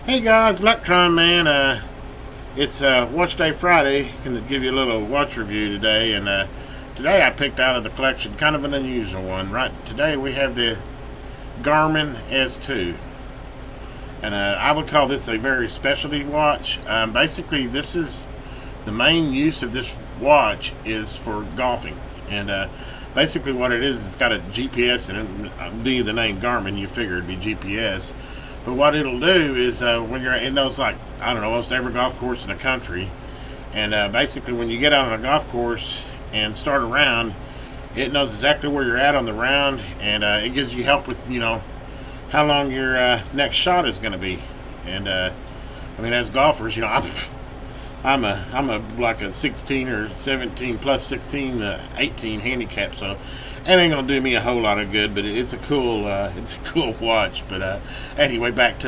Hey guys, Electron Man. It's Watch Day Friday. Going to give you a little watch review today, and today I picked out of the collection kind of an unusual one. Right today we have the Garmin S2, and I would call this a very specialty watch. Basically, this is the main use of this watch is for golfing, and basically what it is, it's got a GPS in it. Being the name Garmin, you figure it'd be GPS. But what it'll do is when you're in those, like, I don't know, most every golf course in the country, and basically when you get out on a golf course and start a round, it knows exactly where you're at on the round, and it gives you help with, how long your next shot is going to be. And I mean, as golfers, I'm a like a 16 or 17 plus 16 18 handicap, so it ain't gonna do me a whole lot of good, but it's a cool watch. But anyway, but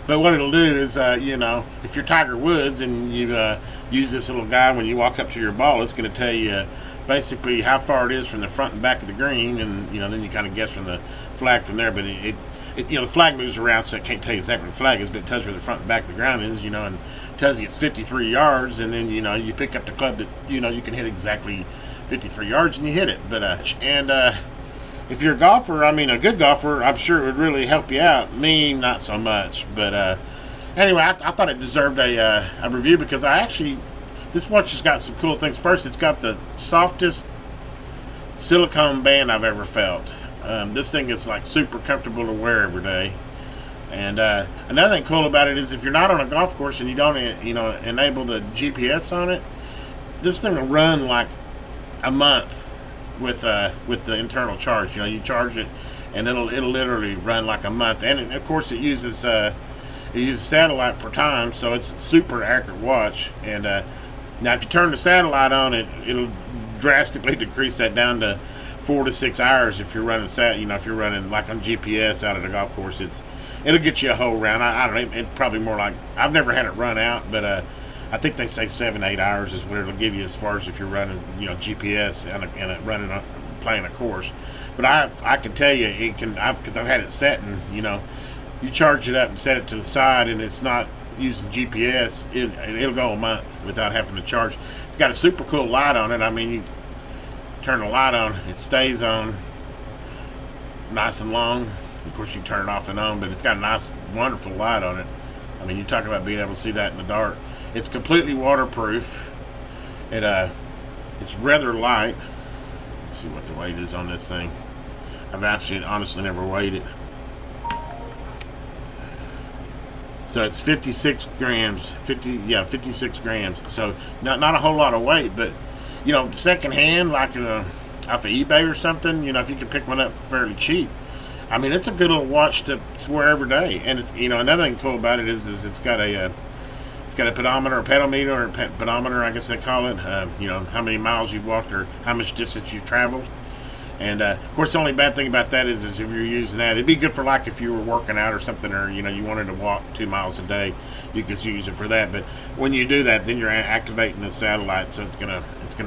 what it'll do is if you're Tiger Woods and you use this little guy when you walk up to your ball, it's gonna tell you basically how far it is from the front and back of the green, and then you kind of guess from the flag from there. But the flag moves around, so it can't tell you exactly where the flag is, but it tells you where the front and back of the ground is, and tells you it's 53 yards, and then you pick up the club that you can hit exactly 53 yards, and you hit it. But if you're a golfer, I mean a good golfer, I'm sure it would really help you out. Me, not so much. But anyway, I thought it deserved a review because this watch has got some cool things. First, it's got the softest silicone band I've ever felt. This thing is like super comfortable to wear every day. And another thing cool about it is if you're not on a golf course and you don't enable the GPS on it, this thing will run like a month with the internal charge. You charge it and it'll literally run like a month. And of course it uses satellite for time, so it's a super accurate watch. And now if you turn the satellite on, it'll drastically decrease that down to 4 to 6 hours if you're running if you're running like on GPS out at a golf course. It'll get you a whole round. I don't know. It's probably more like, I've never had it run out, but I think they say 7 to 8 hours is what it'll give you as far as if you're running GPS and playing a course. But I can tell you it can, because I've had it set, and you charge it up and set it to the side, and it's not using GPS. It'll go a month without having to charge. It's got a super cool light on it. I mean, you turn the light on, it stays on nice and long. Of course, you can turn it off and on, but it's got a nice, wonderful light on it. I mean, you talk about being able to see that in the dark. It's completely waterproof. It's rather light. Let's see what the weight is on this thing. I've actually, honestly, never weighed it. So it's 56 grams. 56 grams. So not a whole lot of weight, but secondhand, like off of eBay or something. If you can pick one up fairly cheap. I mean, it's a good little watch to wear every day. And it's another thing cool about it is it's got a pedometer, or pedometer, or pedometer, I guess they call it. How many miles you've walked or how much distance you've traveled. And of course, the only bad thing about that is if you're using that, it'd be good for like if you were working out or something, or you wanted to walk 2 miles a day, you could use it for that. But when you do that, then you're activating the satellite, so it's gonna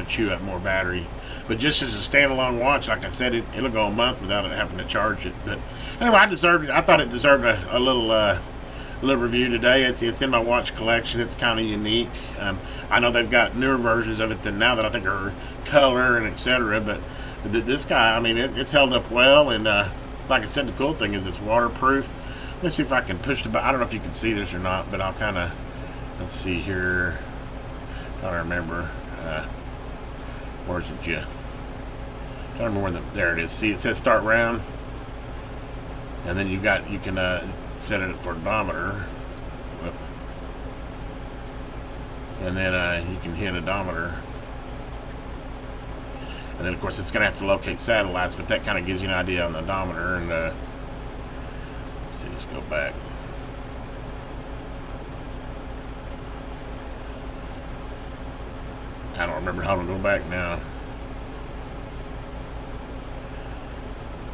chew up more battery. But just as a standalone watch, like I said, it'll go a month without it having to charge it. But anyway, I thought it deserved a little review today. It's in my watch collection. It's kind of unique. I know they've got newer versions of it than now that I think are color and etc. But this guy, I mean, it's held up well. And like I said, the cool thing is it's waterproof. Let's see if I can push the button. I don't know if you can see this or not, but I'll kind of, let's see here. I don't remember. Where's it? Yeah. I don't remember there it is. See, it says start round, and then you can set it for odometer, and then you can hit odometer, and then of course it's going to have to locate satellites, but that kind of gives you an idea on the odometer. And let's see, let's go back. I don't remember how to go back now.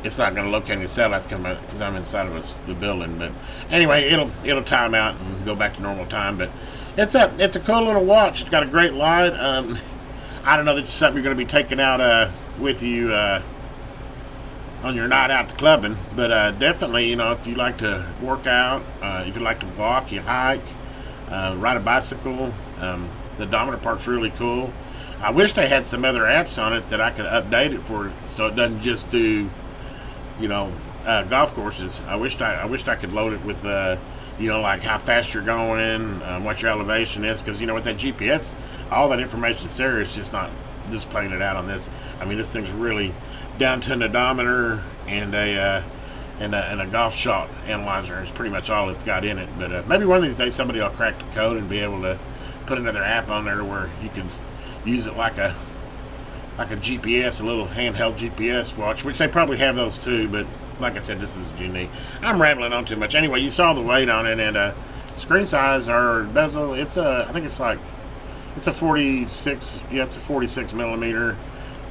It's not going to locate any satellites because I'm inside of the building. But anyway, it'll time out and go back to normal time. But it's a cool little watch. It's got a great light. I don't know, that's something you're going to be taking out with you on your night out to clubbing. But definitely, you know, if you like to work out, if you like to walk, you hike, ride a bicycle, the odometer part's really cool. I wish they had some other apps on it that I could update it for, so it doesn't just do, you know, golf courses. I wished I could load it with, you know, like how fast you're going, what your elevation is, because you know with that GPS, all that information's there. It's just not displaying it out on this. I mean, this thing's really down to an odometer and a golf shot analyzer. It's pretty much all it's got in it. But maybe one of these days somebody will crack the code and be able to put another app on there to where you can use it like a GPS, a little handheld GPS watch, which they probably have those too. But like I said, this is unique. I'm rambling on too much. Anyway, you saw the weight on it, and screen size or bezel. It's I think it's a 46. Yeah, it's a 46 millimeter,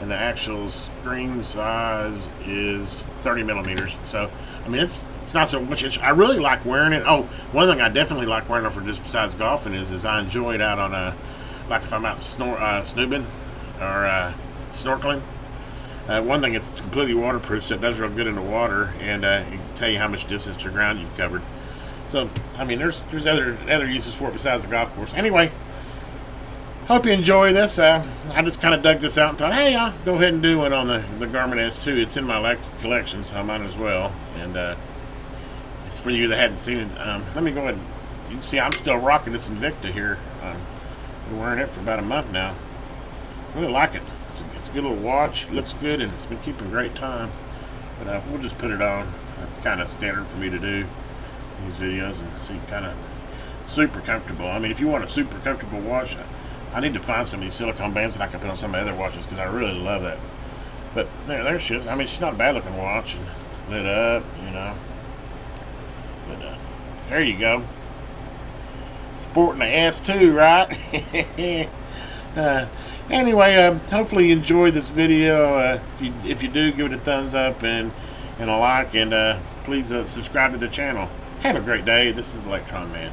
and the actual screen size is 30 millimeters. So I mean, it's not so much. I really like wearing it. Oh, one thing I definitely like wearing it for just besides golfing is I enjoy it out on a, like if I'm out snooping or snorkeling. One thing, it's completely waterproof, so it does real good in the water, and it can tell you how much distance to ground you've covered. So, I mean, there's other uses for it besides the golf course. Anyway, hope you enjoy this. I just kind of dug this out and thought, hey, I'll go ahead and do it on the Garmin S2. It's in my collection, so I might as well. And it's for you that hadn't seen it. Let me go ahead. You can see I'm still rocking this Invicta here. Been wearing it for about a month now. Really like it. It's a good little watch. It looks good, and it's been keeping great time. But we'll just put it on. That's kind of standard for me to do these videos, and see, kind of super comfortable. I mean, if you want a super comfortable watch, I need to find some of these silicone bands that I can put on some of my other watches, because I really love that. But there she is. I mean, she's not a bad looking watch, and lit up, you know. But there you go. Sporting the S2, right? Anyway, hopefully you enjoyed this video. If you do, give it a thumbs up and a like, and please subscribe to the channel. Have a great day. This is the Electron Man.